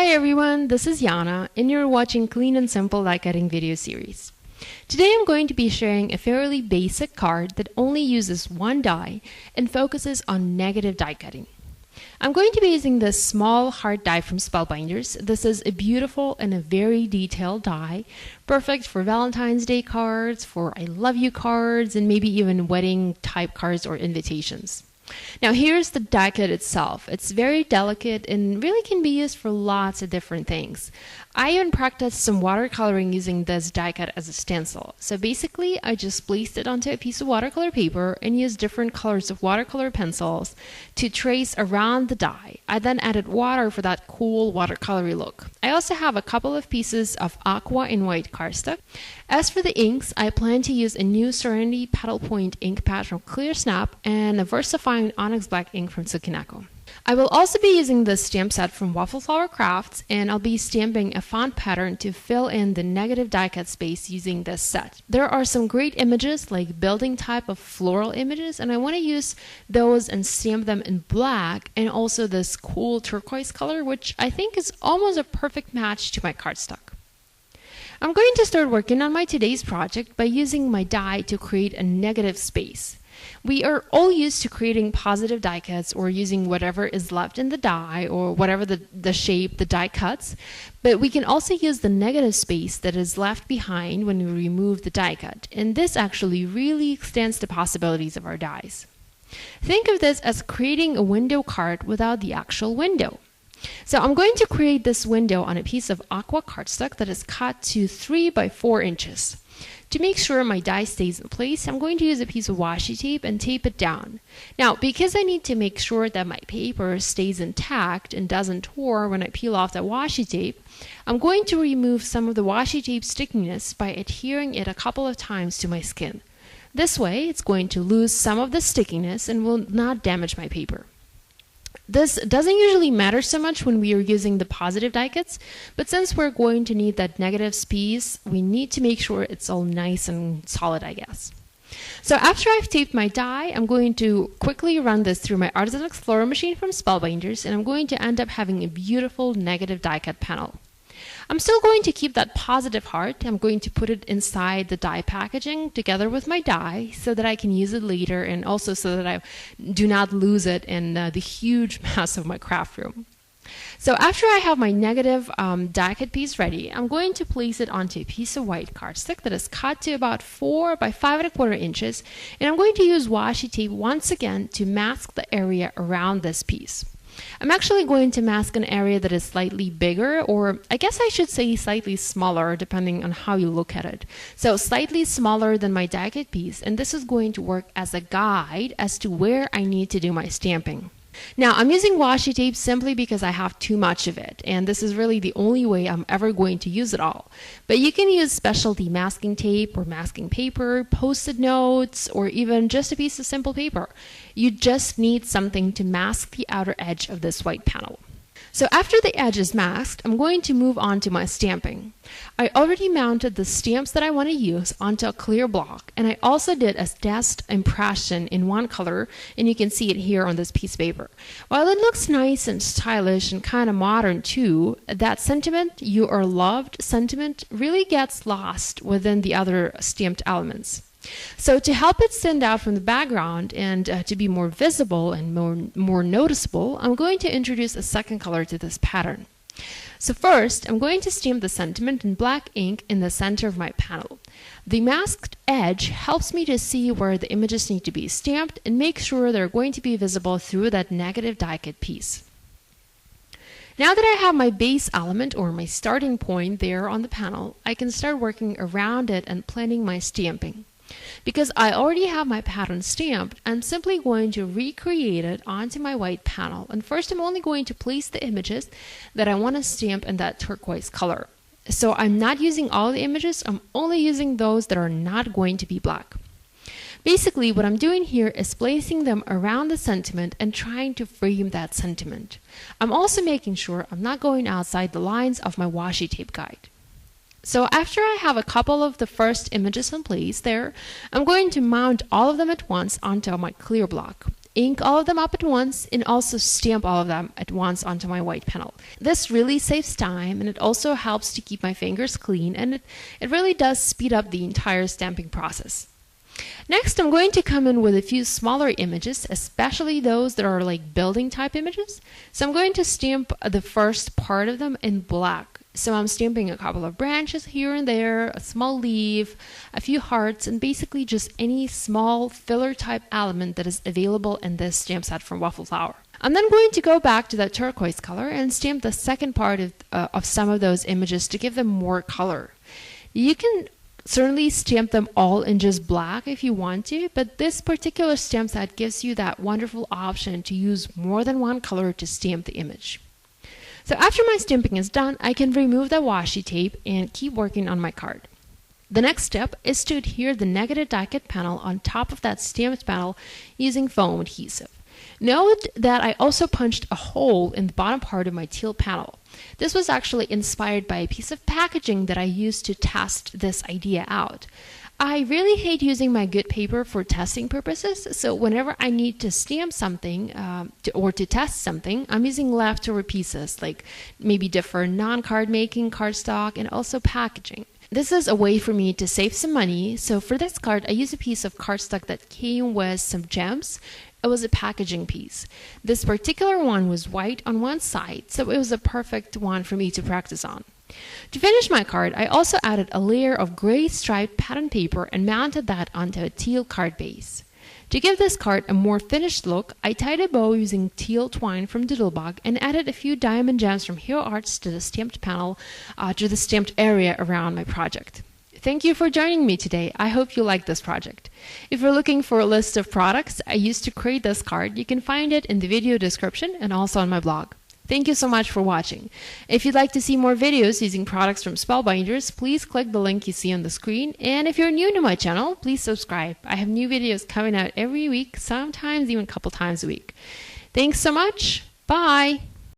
Hi everyone, this is Yana and you're watching Clean and Simple die cutting video series. Today I'm going to be sharing a fairly basic card that only uses one die and focuses on negative die cutting. I'm going to be using this small heart die from Spellbinders. This is a beautiful and a very detailed die, perfect for Valentine's Day cards, for I love you cards, and maybe even wedding type cards or invitations. Now here's the die cut itself. It's very delicate and really can be used for lots of different things. I even practiced some watercoloring using this die cut as a stencil. So basically I just placed it onto a piece of watercolor paper and used different colors of watercolor pencils to trace around the die. I then added water for that cool watercolory look. I also have a couple of pieces of aqua and white cardstock. As for the inks, I plan to use a new Serenity Paddle Point ink pad from Clear Snap and a VersaFine Onyx Black ink from Tsukinako. I will also be using this stamp set from Waffle Flower Crafts, and I'll be stamping a font pattern to fill in the negative die cut space using this set. There are some great images like building type of floral images, and I want to use those and stamp them in black, and also this cool turquoise color, which I think is almost a perfect match to my cardstock. I'm going to start working on my today's project by using my die to create a negative space. We are all used to creating positive die cuts or using whatever is left in the die or whatever the shape the die cuts, but we can also use the negative space that is left behind when we remove the die cut, and this actually really extends the possibilities of our dies. Think of this as creating a window card without the actual window. So I'm going to create this window on a piece of aqua cardstock that is cut to 3 by 4 inches. To make sure my die stays in place, I'm going to use a piece of washi tape and tape it down. Now, because I need to make sure that my paper stays intact and doesn't tear when I peel off the washi tape, I'm going to remove some of the washi tape stickiness by adhering it a couple of times to my skin. This way, it's going to lose some of the stickiness and will not damage my paper. This doesn't usually matter so much when we are using the positive die cuts, but since we're going to need that negative space, we need to make sure it's all nice and solid, I guess. So after I've taped my die, I'm going to quickly run this through my Artisan Explorer machine from Spellbinders, and I'm going to end up having a beautiful negative die cut panel. I'm still going to keep that positive heart. I'm going to put it inside the die packaging together with my die so that I can use it later, and also so that I do not lose it in the huge mess of my craft room. So after I have my negative die cut piece ready, I'm going to place it onto a piece of white cardstock that is cut to about 4 by 5¼ inches, and I'm going to use washi tape once again to mask the area around this piece. I'm actually going to mask an area that is slightly bigger, or I guess I should say slightly smaller, depending on how you look at it. So slightly smaller than my die cut piece, and this is going to work as a guide as to where I need to do my stamping. Now, I'm using washi tape simply because I have too much of it, and this is really the only way I'm ever going to use it all. But you can use specialty masking tape or masking paper, post-it notes, or even just a piece of simple paper. You just need something to mask the outer edge of this white panel. So after the edge is masked, I'm going to move on to my stamping. I already mounted the stamps that I want to use onto a clear block, and I also did a test impression in one color, and you can see it here on this piece of paper. While it looks nice and stylish and kind of modern too, that sentiment, you are loved sentiment, really gets lost within the other stamped elements. So to help it stand out from the background and to be more visible and more noticeable, I'm going to introduce a second color to this pattern. So first, I'm going to stamp the sentiment in black ink in the center of my panel. The masked edge helps me to see where the images need to be stamped and make sure they're going to be visible through that negative die cut piece. Now that I have my base element or my starting point there on the panel, I can start working around it and planning my stamping. Because I already have my pattern stamped, I'm simply going to recreate it onto my white panel. And first I'm only going to place the images that I want to stamp in that turquoise color. So I'm not using all the images, I'm only using those that are not going to be black. Basically, what I'm doing here is placing them around the sentiment and trying to frame that sentiment. I'm also making sure I'm not going outside the lines of my washi tape guide. So after I have a couple of the first images in place there, I'm going to mount all of them at once onto my clear block. ink all of them up at once and also stamp all of them at once onto my white panel. This really saves time, and it also helps to keep my fingers clean, and it really does speed up the entire stamping process. Next, I'm going to come in with a few smaller images, especially those that are like building type images. So I'm going to stamp the first part of them in black. So I'm stamping a couple of branches here and there, a small leaf, a few hearts, and basically just any small filler type element that is available in this stamp set from Waffle Flower. I'm then going to go back to that turquoise color and stamp the second part of some of those images to give them more color. You can certainly stamp them all in just black if you want to, but this particular stamp set gives you that wonderful option to use more than one color to stamp the image. So after my stamping is done, I can remove the washi tape and keep working on my card. The next step is to adhere the negative die cut panel on top of that stamped panel using foam adhesive. Note that I also punched a hole in the bottom part of my teal panel. This was actually inspired by a piece of packaging that I used to test this idea out. I really hate using my good paper for testing purposes, so whenever I need to stamp something or to test something, I'm using leftover pieces like maybe different non-card making, cardstock, and also packaging. This is a way for me to save some money, so for this card I used a piece of cardstock that came with some gems. It was a packaging piece. This particular one was white on one side, so it was a perfect one for me to practice on. To finish my card, I also added a layer of gray striped pattern paper and mounted that onto a teal card base. To give this card a more finished look, I tied a bow using teal twine from Doodlebug and added a few diamond gems from Hero Arts to the stamped panel, to the stamped area around my project. Thank you for joining me today. I hope you like this project. If you're looking for a list of products I used to create this card, you can find it in the video description and also on my blog. Thank you so much for watching. If you'd like to see more videos using products from Spellbinders, please click the link you see on the screen. And if you're new to my channel, please subscribe. I have new videos coming out every week, sometimes even a couple times a week. Thanks so much. Bye.